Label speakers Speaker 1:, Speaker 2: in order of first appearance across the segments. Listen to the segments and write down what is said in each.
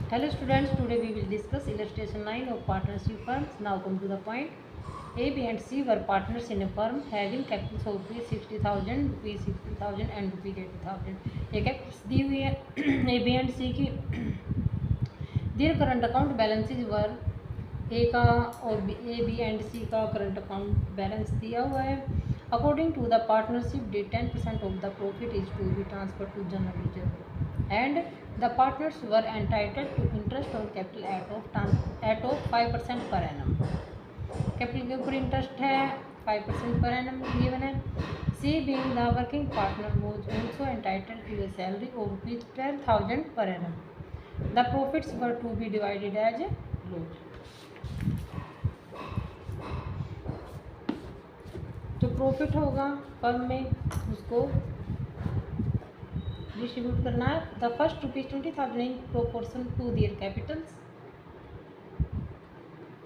Speaker 1: Hello students, today we will discuss illustration 9 of partnership firms. Now come to the point. A, B and C were partners in a firm having capitals of rupees 60,000, rupees 60,000 and rupees 80,000. ये Capitals दी हुई है A, B and C की. Their current account balances were A का और A, B and C का current account balance दिया हुआ है. According to the partnership deed, 10% of the profit is to be transferred to general reserve and the partners were entitled to interest on capital at of 5% per annum. Capital के ऊपर interest है 5% per annum given है. C being the working partner was also entitled to a salary of rupees 12,000 per annum. The profits were to be divided as follows. जो profit होगा firm में उसको distribute करना है. The first rupees 20,000 in proportion to their capitals.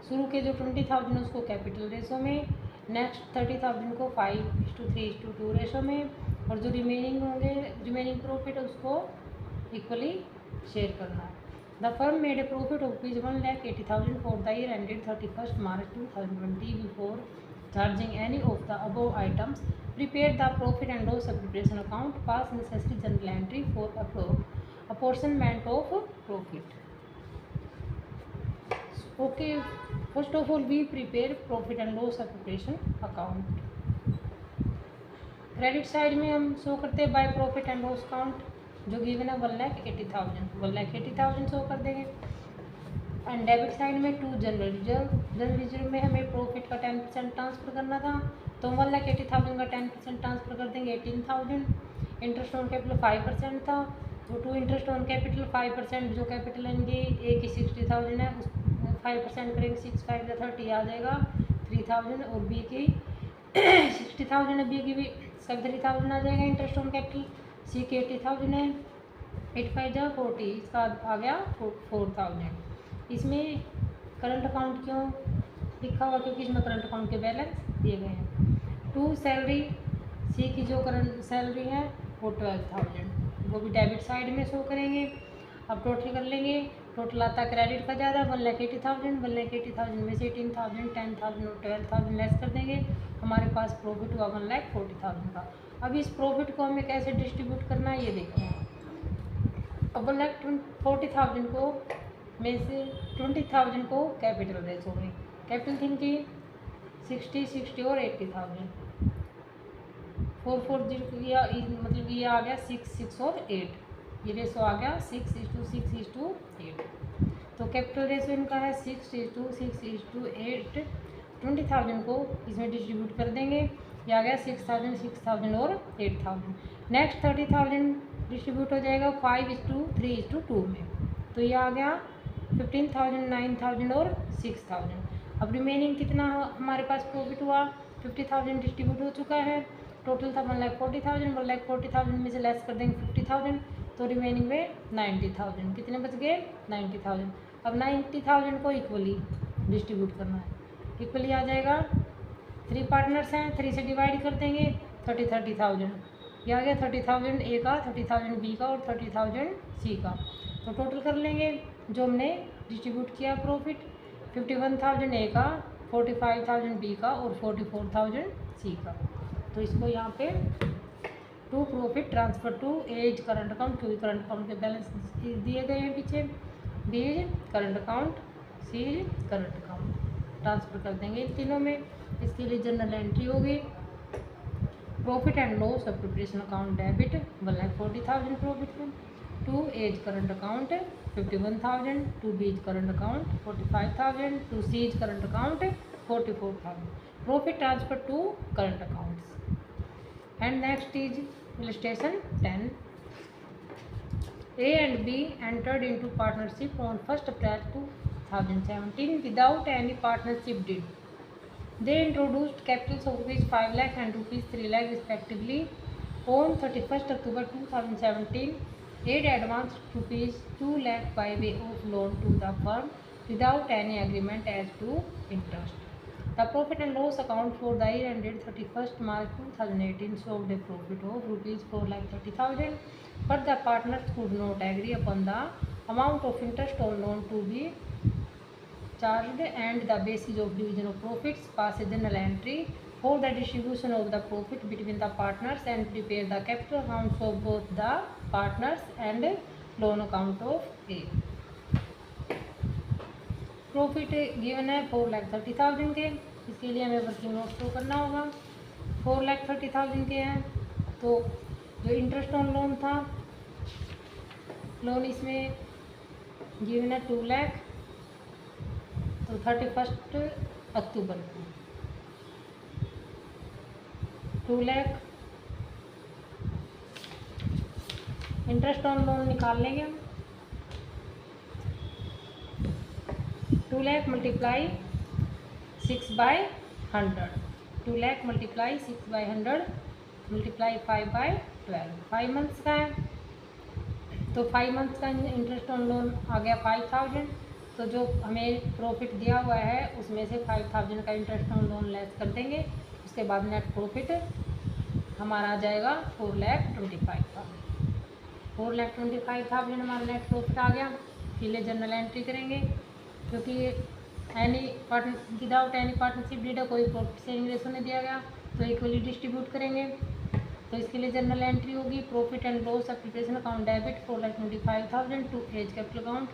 Speaker 1: शुरू के जो 20,000 उसको कैपिटल रेशो में, नेक्स्ट 30,000 को 5:3:2 रेशो में, और जो रिमेनिंग होंगे रिमेनिंग प्रॉफिट उसको इक्वली शेयर करना है. The firm made a profit of rupees 1,80,000 for the year ended 31 March 2020 before charging any of the above items. Prepare the profit and loss appropriation account. Pass necessary journal entry for apportionment of profit. Okay, first of all we prepare profit and loss appropriation account. Credit side में हम show करते हैं by profit and loss account जो given है 1,80,000 show कर देंगे. And debit side में to general reserve. General reserve में हमें प्रॉफिट का 10% ट्रांसफर करना था तो 1,80,000 का 10% ट्रांसफर कर देंगे 18,000. इंटरेस्ट ऑन कैपिटल 5% था तो टू इंटरेस्ट ऑन कैपिटल 5% जो कैपिटल इनकी ए की 60,000 है उस 5% करेंगे 6 5 या 30 आ जाएगा 3,000. और बी की 60,000 है, बी की भी 3,000 आ जाएगा इंटरेस्ट ऑन कैपिटल. सी की 80,000 है, 8 5 जा 40, इसका आ गया 4,000. इसमें करंट अकाउंट क्यों लिखा हुआ, क्योंकि इसमें करंट अकाउंट के बैलेंस दिए गए हैं. टू सैलरी, सी की जो करंट सैलरी है वो 12,000, वो भी डेबिट साइड में शो करेंगे. अब टोटल कर लेंगे. टोटल आता है क्रेडिट का ज़्यादा 1,80,000 में से 18,000 10,000 और 12,000 लेस कर देंगे. हमारे पास प्रॉफिट हुआ 1,40,000 का. अब इस प्रॉफिट को हमें कैसे डिस्ट्रीब्यूट करना है ये देखते हैं. अब 1,40,000 को में से 20,000 को कैपिटल रेशो में, कैपिटल थी इनकी 60 और 80,000. 4 मतलब ये आ गया 6 6 और 8. ये रेशो आ गया 6:6:8. तो कैपिटल रेशो इनका है 6:6:8. 20,000 को इसमें डिस्ट्रीब्यूट कर देंगे. ये आ गया 6,000 और 8,000. नेक्स्ट 30,000 डिस्ट्रीब्यूट हो जाएगा 5:3:2 में. तो ये आ गया 15,000 9,000 और 6,000. अब रिमेनिंग कितना हमारे पास प्रॉफिट हुआ 50,000 डिस्ट्रीब्यूट हो चुका है. टोटल था 1,40,000. 1,40,000 में से लेस कर देंगे 50,000 तो रिमेनिंग में 90,000. कितने बच गए 90,000. अब 90,000 को इक्वली डिस्ट्रीब्यूट करना है. इक्वली आ जाएगा 3 पार्टनर्स हैं 3 से डिवाइड कर देंगे 30,000. ये आ गया 30,000 ए का, 30,000 बी का और 30,000 सी का. तो टोटल कर लेंगे जो हमने डिस्ट्रीब्यूट किया प्रॉफिट 51,000 ए का, 45,000 बी का और 44,000 सी का. तो इसको यहाँ पे to profit transfer to A's current account, क्योंकि करंट अकाउंट के बैलेंस दिए गए हैं पीछे. B current account, C current account transfer कर देंगे इन तीनों में. इसके लिए जनरल एंट्री होगी profit and loss of preparation account debit 1,40,000 profit में. To A's current account 51,000, to B's current account 45,000, to C's current account 44,000. Profit transfer to current accounts. And next is illustration 10. A and B entered into partnership on 1st April 2017 without any partnership deed. They introduced capitals of rupees 5 lakh and rupees 3 lakh respectively. On 31st October 2017, aid advanced rupees 2 lakh by way of loan to the firm without any agreement as to interest. The profit and loss account for the year ended 31st March 2018 showed a profit of rupees 4,30,000, but the partners could not agree upon the amount of interest on loan to be charged and the basis of division of profits, pass a journal entry for the distribution of the profit between the partners and prepare the capital accounts of both the partners and loan account of A. Profit given है 4,30,000 के, इसके लिए हमें working note show करना होगा। 4,30,000 के हैं, तो जो इंटरेस्ट ऑन लोन था, लोन इसमें गिवन है 2 लाख, तो 31 अक्टूबर को 2 लाख इंटरेस्ट ऑन लोन निकाल लेंगे हम। 2 lakh multiply 6/100, 2 lakh multiply 6/100 multiply 5/12, 5 months का है, तो 5 मंथ्स का इंटरेस्ट ऑन लोन आ गया 5,000। तो जो हमें प्रॉफिट दिया हुआ है उसमें से 5,000 का इंटरेस्ट ऑन लोन लेस कर देंगे, उसके बाद नेट प्रॉफिट हमारा आ जाएगा 4,25,000। 4,25,000 हमारा नेट प्रॉफिट आ गया। इसलिए जर्नल एंट्री करेंगे, क्योंकि विदाउट एनी पार्टनरशिप डीड कोई प्रॉफिट शेयरिंग रेशो नहीं दिया गया, तो इक्वली डिस्ट्रीब्यूट करेंगे। तो इसके लिए जर्नल एंट्री होगी profit and loss appropriation account debit 4,25,000 to A's capital account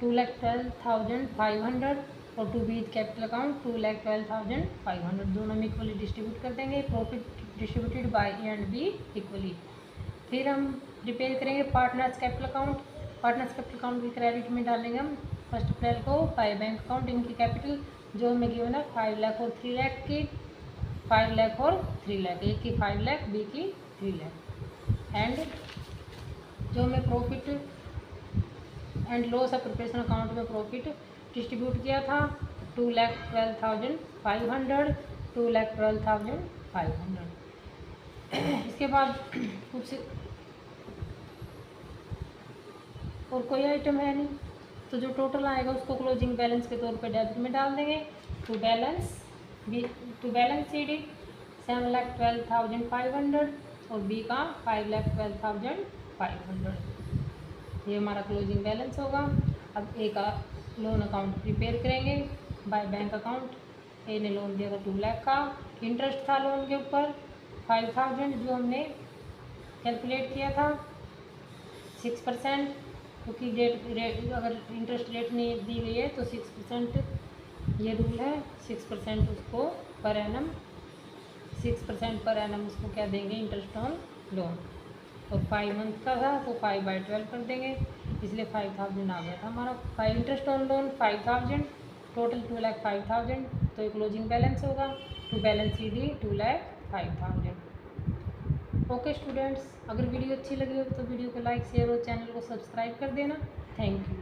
Speaker 1: 2,12,500 और टू बीच कैपिटल अकाउंट 2,12,500, दोनों में इक्वली डिस्ट्रीब्यूट कर देंगे। Profit distributed by A and be equally. फिर हम प्रिपेयर करेंगे partners capital account. Partners capital account की क्रेडिट में डालेंगे हम 1 अप्रैल को 5 बैंक अकाउंट। इनकी कैपिटल जो हमें गिवन है 5 लाख और 3 लाख की, 5 लाख और 3 लाख, एक की 5 लाख, बी की 3 लाख। एंड जो हमें profit and loss appropriation account में प्रॉफिट डिस्ट्रीब्यूट किया था 2,12,500, 2,12,500। इसके बाद कुछ और कोई आइटम है नहीं, तो जो टोटल आएगा उसको क्लोजिंग बैलेंस के तौर पे डेबिट में डाल देंगे। टू बैलेंस सी डी 7,12,500 और बी का 5,12,500, ये हमारा क्लोजिंग बैलेंस होगा। अब ए का लोन अकाउंट प्रिपेयर करेंगे बाय बैंक अकाउंट। ए ने लोन दिया था 2 लाख का, इंटरेस्ट था लोन के ऊपर 5,000 जो हमने कैलकुलेट किया था 6%, क्योंकि रेट अगर इंटरेस्ट रेट नहीं दी गई है तो 6% ये रूल है। 6% उसको पर एनम 6% पर एनम उसको क्या देंगे इंटरेस्ट ऑन लोन, और 5 मंथ का था तो 5/12 कर देंगे, इसलिए 5,000 आ गया था हमारा। 5 इंटरेस्ट ऑन लोन 5,000, टोटल 2,05,000, तो एक क्लोजिंग बैलेंस होगा to balance C D 2,05,000। Okay students, अगर वीडियो अच्छी लगी हो तो वीडियो को लाइक शेयर और चैनल को सब्सक्राइब कर देना। Thank you.